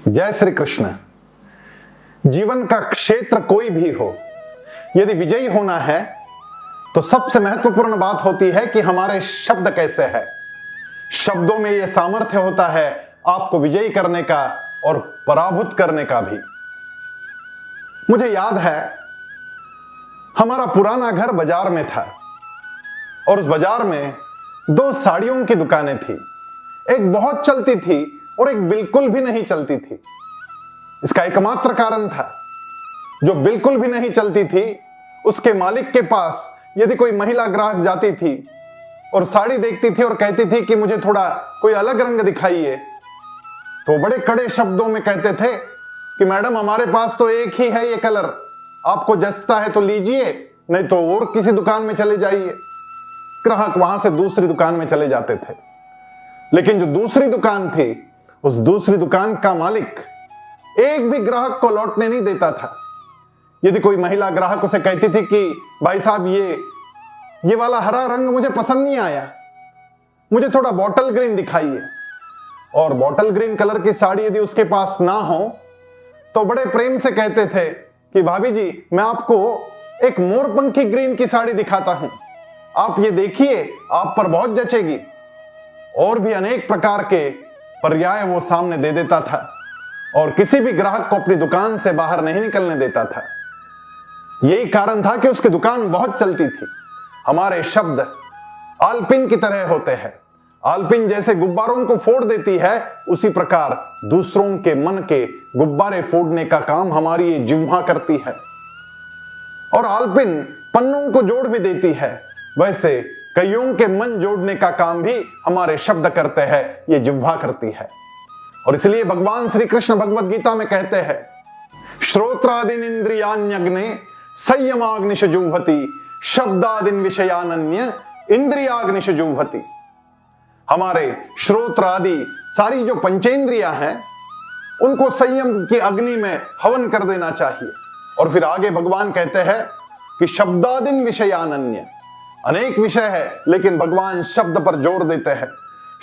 जय श्री कृष्ण। जीवन का क्षेत्र कोई भी हो, यदि विजयी होना है तो सबसे महत्वपूर्ण बात होती है कि हमारे शब्द कैसे हैं। शब्दों में यह सामर्थ्य होता है आपको विजयी करने का और पराभूत करने का भी। मुझे याद है, हमारा पुराना घर बाजार में था और उस बाजार में दो साड़ियों की दुकानें थी। एक बहुत चलती थी और एक बिल्कुल भी नहीं चलती थी। इसका एकमात्र कारण था, जो बिल्कुल भी नहीं चलती थी उसके मालिक के पास यदि कोई महिला ग्राहक जाती थी और साड़ी देखती थी और कहती थी कि मुझे थोड़ा कोई अलग रंग दिखाइए, तो बड़े कड़े शब्दों में कहते थे कि मैडम हमारे पास तो एक ही है ये कलर, आपको जचता है तो लीजिए, नहीं तो और किसी दुकान में चले जाइए। ग्राहक वहां से दूसरी दुकान में चले जाते थे, लेकिन जो दूसरी दुकान थी उस दूसरी दुकान का मालिक एक भी ग्राहक को लौटने नहीं देता था। यदि कोई महिला ग्राहक उसे कहती थी कि भाई साहब ये वाला हरा रंग मुझे पसंद नहीं आया, मुझे थोड़ा बॉटल ग्रीन दिखाइए, और बॉटल ग्रीन कलर की साड़ी यदि उसके पास ना हो तो बड़े प्रेम से कहते थे कि भाभी जी मैं आपको एक मोरपंखी ग्रीन की साड़ी दिखाता हूं, आप ये देखिए, आप पर बहुत जचेगी। और भी अनेक प्रकार के पर्याय वो सामने दे देता था और किसी भी ग्राहक को अपनी दुकान से बाहर नहीं निकलने देता था। यही कारण था कि उसकी दुकान बहुत चलती थी। हमारे शब्द आलपिन की तरह होते हैं। आलपिन जैसे गुब्बारों को फोड़ देती है, उसी प्रकार दूसरों के मन के गुब्बारे फोड़ने का काम हमारी ये जिह्वा करती है। और आलपिन पन्नों को जोड़ भी देती है, वैसे कईयों के मन जोड़ने का काम भी हमारे शब्द करते हैं, ये जिह्वा करती है। और इसलिए भगवान श्री कृष्ण भगवद गीता में कहते हैं, श्रोत्रादीन इंद्रियाण्यग्ने संयमाग्निश जुह्वति शब्दादीन विषयानन्य इंद्रियाग्निश जुह्वति। हमारे श्रोत्र आदि सारी जो पंचेंद्रियां हैं उनको संयम की अग्नि में हवन कर देना चाहिए। और फिर आगे भगवान कहते हैं कि शब्दादीन विषयानन्य, अनेक विषय है लेकिन भगवान शब्द पर जोर देते हैं।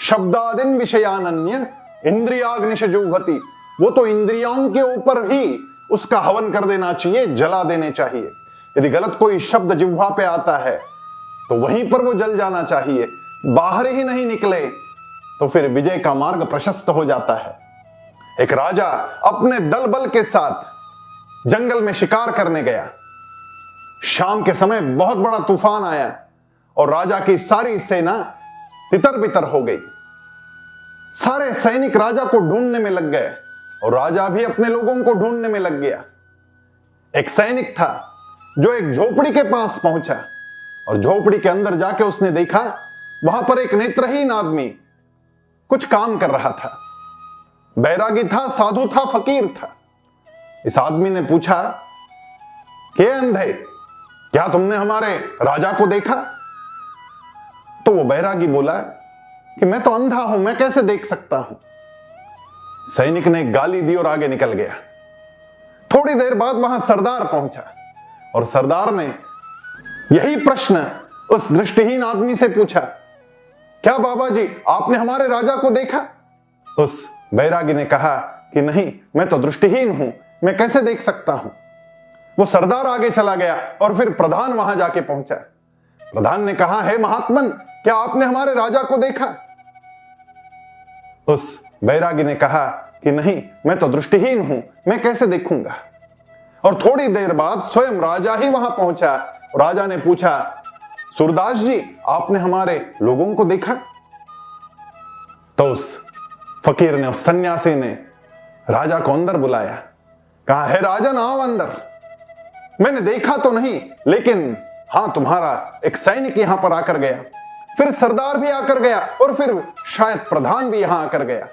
शब्दादीन विषयानन्य इंद्रियाग्निश जुह्वति, वो तो इंद्रियों के ऊपर ही उसका हवन कर देना चाहिए, जला देने चाहिए। यदि गलत कोई शब्द जिह्वा पे आता है तो वहीं पर वो जल जाना चाहिए, बाहर ही नहीं निकले तो फिर विजय का मार्ग प्रशस्त हो जाता है। एक राजा अपने दल बल के साथ जंगल में शिकार करने गया। शाम के समय बहुत बड़ा तूफान आया और राजा की सारी सेना तितर बितर हो गई। सारे सैनिक राजा को ढूंढने में लग गए और राजा भी अपने लोगों को ढूंढने में लग गया। एक सैनिक था जो एक झोपड़ी के पास पहुंचा और झोपड़ी के अंदर जाके उसने देखा वहां पर एक नेत्रहीन आदमी कुछ काम कर रहा था। बैरागी था, साधु था, फकीर था। इस आदमी ने पूछा कि अंधे, क्या तुमने हमारे राजा को देखा? तो वो बैरागी बोला कि मैं तो अंधा हूं, मैं कैसे देख सकता हूं। सैनिक ने गाली दी और आगे निकल गया। थोड़ी देर बाद वहां सरदार पहुंचा और सरदार ने यही प्रश्न उस दृष्टिहीन आदमी से पूछा, क्या बाबा जी आपने हमारे राजा को देखा? उस बैरागी ने कहा कि नहीं, मैं तो दृष्टिहीन हूं, मैं कैसे देख सकता हूं। वो सरदार आगे चला गया और फिर प्रधान वहां जाके पहुंचा। प्रधान ने कहा, हे महात्मन, क्या आपने हमारे राजा को देखा? उस बैरागी ने कहा कि नहीं, मैं तो दृष्टिहीन हूं, मैं कैसे देखूंगा। और थोड़ी देर बाद स्वयं राजा ही वहां पहुंचा। राजा ने पूछा, सूरदास जी आपने हमारे लोगों को देखा? तो उस फकीर ने, उस सन्यासी ने राजा को अंदर बुलाया, कहा, है राजन आओ अंदर। मैंने देखा तो नहीं, लेकिन हां तुम्हारा एक सैनिक यहां पर आकर गया, फिर सरदार भी आकर गया और फिर शायद प्रधान भी यहां आकर गया।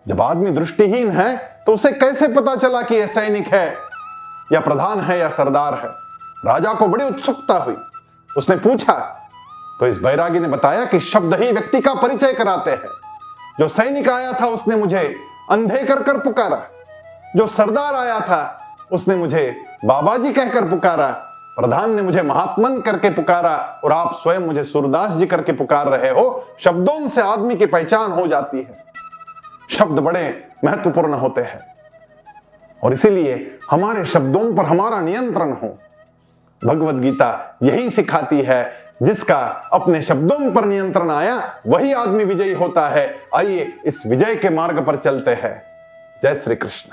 जब आदमी दृष्टिहीन है तो उसे कैसे पता चला कि यह सैनिक है या प्रधान है या सरदार है? राजा को बड़ी उत्सुकता हुई। उसने पूछा तो इस बैरागी ने बताया कि शब्द ही व्यक्ति का परिचय कराते हैं। जो सैनिक आया था उसने मुझे अंधे कर कर पुकारा, जो सरदार आया था उसने मुझे बाबा जी कहकर पुकारा, प्रधान ने मुझे महात्मन करके पुकारा और आप स्वयं मुझे सूरदास जी करके पुकार रहे हो। शब्दों से आदमी की पहचान हो जाती है। शब्द बड़े महत्वपूर्ण होते हैं और इसीलिए हमारे शब्दों पर हमारा नियंत्रण हो। भगवत गीता यही सिखाती है, जिसका अपने शब्दों पर नियंत्रण आया वही आदमी विजयी होता है। आइए इस विजय के मार्ग पर चलते हैं। जय श्री कृष्ण।